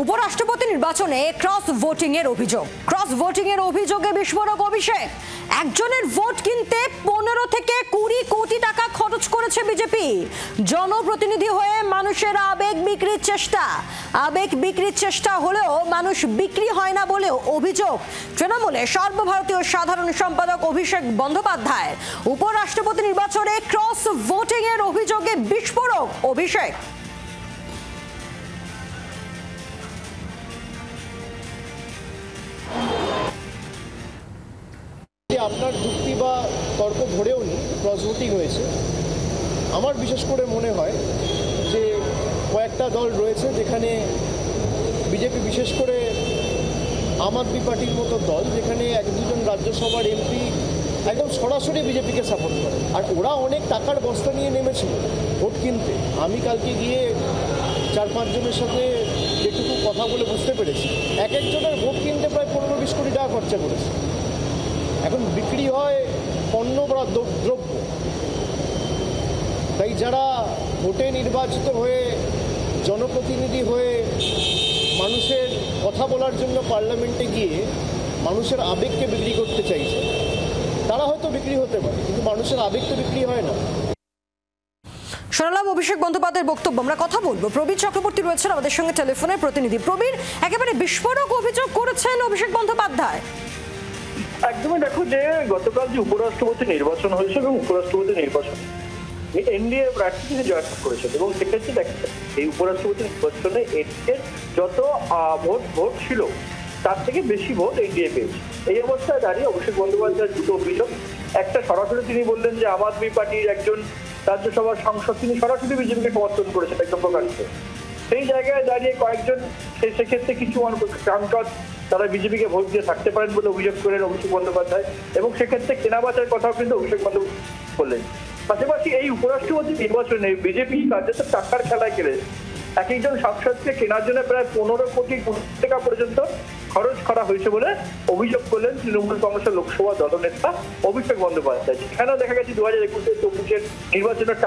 উপরাষ্ট্রপতি নির্বাচনে cross voting এর অভিযোগে বিস্ফোরক অভিষেক। একজনের ভোট কিনতে 15 থেকে 20 কোটি টাকা খরচ করেছে বিজেপি। জনপ্রতিনিধি হয়ে মানুষের আবেগ বিক্রির চেষ্টা হলেও মানুষ বিক্রি হয় না বলেও অভিযোগ তৃণমূলের সর্বভারতীয় সাধারণ সম্পাদক অভিষেক বন্দ্যোপাধ্যায়। উপরাষ্ট্রপতি নির্বাচনে ক্রস ভোটিং এর অভিযোগে বিস্ফোরক অভিষেক। আপনার যুক্তি বা তর্ক ধরেও নি ক্রস ভোটিং হয়েছে। আমার বিশেষ করে মনে হয় যে কয়েকটা দল রয়েছে যেখানে বিজেপি, বিশেষ করে আম আদমি পার্টির মতো দল, যেখানে এক দুজন রাজ্যসভার এমপি একদম সরাসরি বিজেপিকে সাপোর্ট করে, আর ওরা অনেক টাকার বস্তা নিয়ে নেমেছিল ভোট কিনতে। আমি কালকে গিয়ে 4-5 জনের সাথে যেটুকু কথা বলে বুঝতে পেরেছি, এক একজনের ভোট কিনতে প্রায় 15-20 কোটি টাকা খরচা করেছে। এখন বিক্রি হয় পণ্য বা দ্রব্য। তাই যারা ভোটে নির্বাচিত হয়ে জনপ্রতিনিধি হয়ে মানুষের কথা বলার জন্য পার্লামেন্টে গিয়ে মানুষের আবেগকে বিক্রি করতে চাইছে, তারা হয়তো বিক্রি হতে পারে, কিন্তু মানুষের আবেগ তো বিক্রি হয় না। শোনালাম অভিষেক বন্দ্যোপাধ্যায়ের বক্তব্য। আমরা কথা বলবো, প্রবীর চক্রবর্তী রয়েছেন আমাদের সঙ্গে টেলিফোনের প্রতিনিধি। প্রবীর, একেবারে বিস্ফোরক অভিযোগ করেছেন অভিষেক বন্দ্যোপাধ্যায়। একদমই দেখো যে গতকাল যে উপরাষ্ট্রপতি নির্বাচন হয়েছে এবং উপরাষ্ট্রপতি নির্বাচন এনডিএ প্রার্থী তিনি জয়লাভ করেছেন, এবং সেক্ষেত্রে দেখা এই উপরাষ্ট্রপতি নির্বাচনে এনডিএর যত ভোট ছিল তার থেকে বেশি ভোট এনডিএ পেয়েছে। এই অবস্থায় দাঁড়িয়ে অভিষেক বন্দ্যোপাধ্যায়ের দুটো অভিযোগ। একটা, সরাসরি তিনি বললেন যে আম আদমি পার্টির একজন রাজ্যসভার সাংসদ তিনি সরাসরি বিজেপিকে সমর্থন করেছেন একদম প্রকাশ্যে। সেই জায়গায় দাঁড়িয়ে কয়েকজন সেক্ষেত্রে কিছু সাংসদ তারা বিজেপিকে ভোট দিয়ে থাকতে পারেন বলে অভিযোগ করেন অভিষেক বন্দ্যোপাধ্যায়, এবং সেক্ষেত্রে কেনাবেচার কথাও কিন্তু অভিষেক বন্দ্যোপাধ্যায় বললেন। পাশাপাশি এই উপরাষ্ট্রপতি নির্বাচনে বিজেপি কার্যত টাকার খেলায় খেলেছে। এক একজন সাংসদকে কেনার জন্য প্রায় 15 কোটি টাকা পর্যন্ত খরচ করা হয়েছে বলে অভিযোগ করলেন তৃণমূল কংগ্রেসের লোকসভা দলনেতা অভিষেক বন্দ্যোপাধ্যায়। সেখানেও দেখা গেছে 2021-24 নির্বাচনের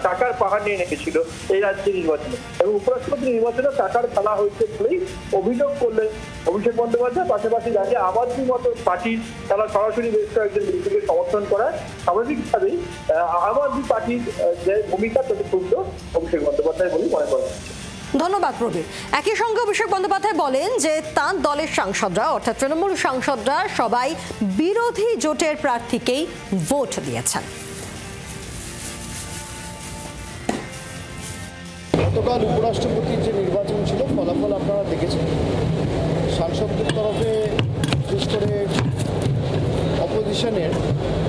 টাকার পাহাড় নিয়ে রেখেছিল এই রাজ্যের নির্বাচনে, এবং উপরাষ্ট্রপতি নির্বাচনে টাকার খেলা হয়েছে বলেই অভিযোগ করলেন অভিষেক বন্দ্যোপাধ্যায়। পাশাপাশি যাকে আম আদমি মতো পার্টির তারা সরাসরি বেশ কয়েকজন বিজেপিকে সমর্থন করায় স্বাভাবিকভাবেই আম আদমি পার্টির যে ভূমিকা তাতে ক্ষুব্ধ অভিষেক বন্দ্যোপাধ্যায় বলেই মনে করা হচ্ছে। ধন্যবাদ প্রবীর। একই সঙ্গে অভিষেক বন্দ্যোপাধ্যায় বলেন যে তাঁর দলের সাংসদরা, অর্থাৎ তৃণমূল সাংসদরা সবাই বিরোধী জোটের প্রার্থীকেই ভোট দিয়েছেন। গতকাল উপরাষ্ট্রপতির যে নির্বাচন ছিল, ফলাফল আপনারা দেখেছেন। সাংসদদের তরফে বিশেষ করে অপোজিশনের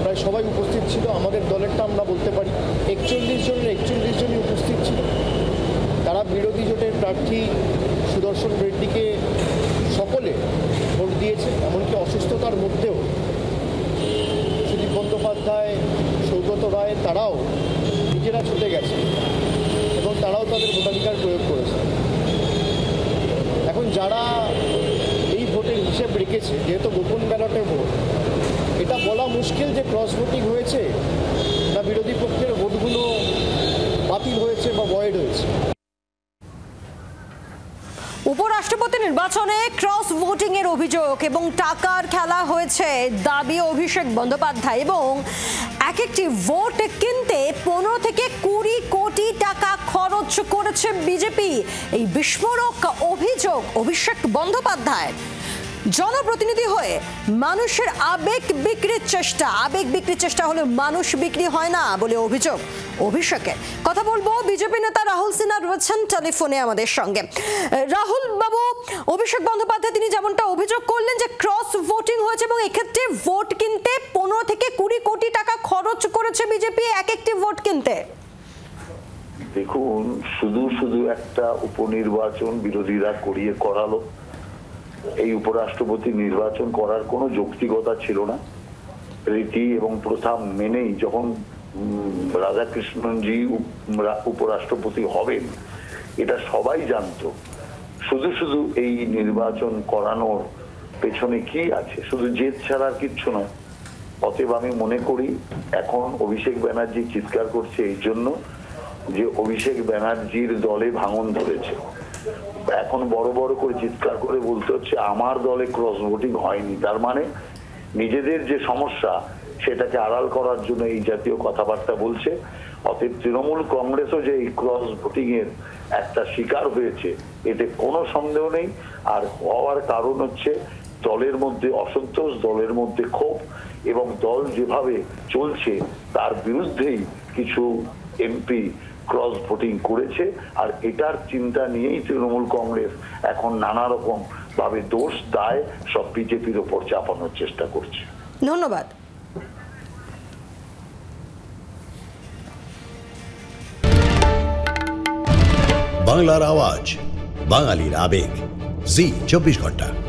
প্রায় সবাই উপস্থিত ছিল। আমাদের দলেরটা আমরা বলতে পারি 41 জনের 41 জনই উপস্থিত ছিল। তারা বিরোধী জোটের প্রার্থী সুদর্শন রেড্ডিকে সকলে ভোট দিয়েছে। এমনকি অসুস্থতার মধ্যেও সুদীপ বন্দ্যোপাধ্যায়, সৌগত রায় তারাও নিজেরা ছুটে গেছে এবং তারাও তাদের ভোটাধিকার প্রয়োগ করেছে। এখন যারা এই ভোটের হিসেব রেখেছে, যেহেতু গোপন ব্যালটে ভোট, এটা বলা মুশকিল যে ক্রস ভোটিং হয়েছে না বিরোধী পক্ষের ভোটগুলো বাতিল হয়েছে বা ভয়েড হয়েছে। উপরাষ্ট্রপতি নির্বাচনে ক্রস ভোটিং এর অভিযোগ এবং টাকার খেলা হয়েছে দাবি অভিষেক বন্দ্যোপাধ্যায়, এবং এক একটি ভোট কিনতে 15 থেকে 20 কোটি টাকা খরচ করেছে বিজেপি। এই বিস্ফোরক অভিযোগ অভিষেক বন্দ্যোপাধ্যায়। জনপ্রতিনিধি হয়ে মানুষের আবেগ বিক্রির চেষ্টা হলে মানুষ বিক্রি হয় না বলে অভিযোগ অভিষেকের। কথা বলবো, বিজেপি নেতা রাহুল সিনহা রয়েছেন টেলিফোনে আমাদের সঙ্গে। রাহুল বাবু, অভিষেক বন্দ্যোপাধ্যায় তিনি যেমনটা অভিযোগ করলেন যে ক্রস ভোটিং হয়েছে এবং এক্ষেত্রে ভোট কিনতে 15 থেকে 20 কোটি টাকা খরচ করেছে বিজেপি এক একটি ভোট কিনতে। দেখুন, শুধু একটা উপনির্বাচন বিরোধীরা করালো। এই উপরাষ্ট্রপতি নির্বাচন করার কোনো যৌক্তিকতা ছিল না। রীতি এবং প্রথা মেনেই যখন রাধাকৃষ্ণনজি উপরাষ্ট্রপতি হবেন এটা সবাই জানতো। শুধু এই নির্বাচন করানোর পেছনে কি আছে? শুধু জেদ ছাড়া আর কিচ্ছু নয়। অতএব আমি মনে করি এখন অভিষেক ব্যানার্জি চিৎকার করছে এই জন্য যে অভিষেক ব্যানার্জির দলে ভাঙন ধরেছে। এখন বড় বড় করে চিৎকার করে বলতে হচ্ছে আমার দলে ক্রস ভোটিং হয়নি। তার মানে নিজেদের যে সমস্যা সেটাকে আড়াল করার জন্য এই জাতীয় কথাবার্তা বলছে। অতএব তৃণমূল কংগ্রেসও যে এই ক্রস ভোটিং এর একটা শিকার হয়েছে এতে কোনো সন্দেহ নেই। আর হওয়ার কারণ হচ্ছে দলের মধ্যে অসন্তোষ, দলের মধ্যে ক্ষোভ, এবং দল যেভাবে চলছে তার বিরুদ্ধেই কিছু এমপি ক্রস ভোটিং করেছে। আর এটার চিন্তা নিয়েই তৃণমূল কংগ্রেস এখন নানা রকম ভাবে দোষ দায় সব বিজেপির ওপর চাপানোর চেষ্টা করছে। ধন্যবাদ। বাংলার আওয়াজ, বাঙালির আবেগ, জি 24 ঘন্টা।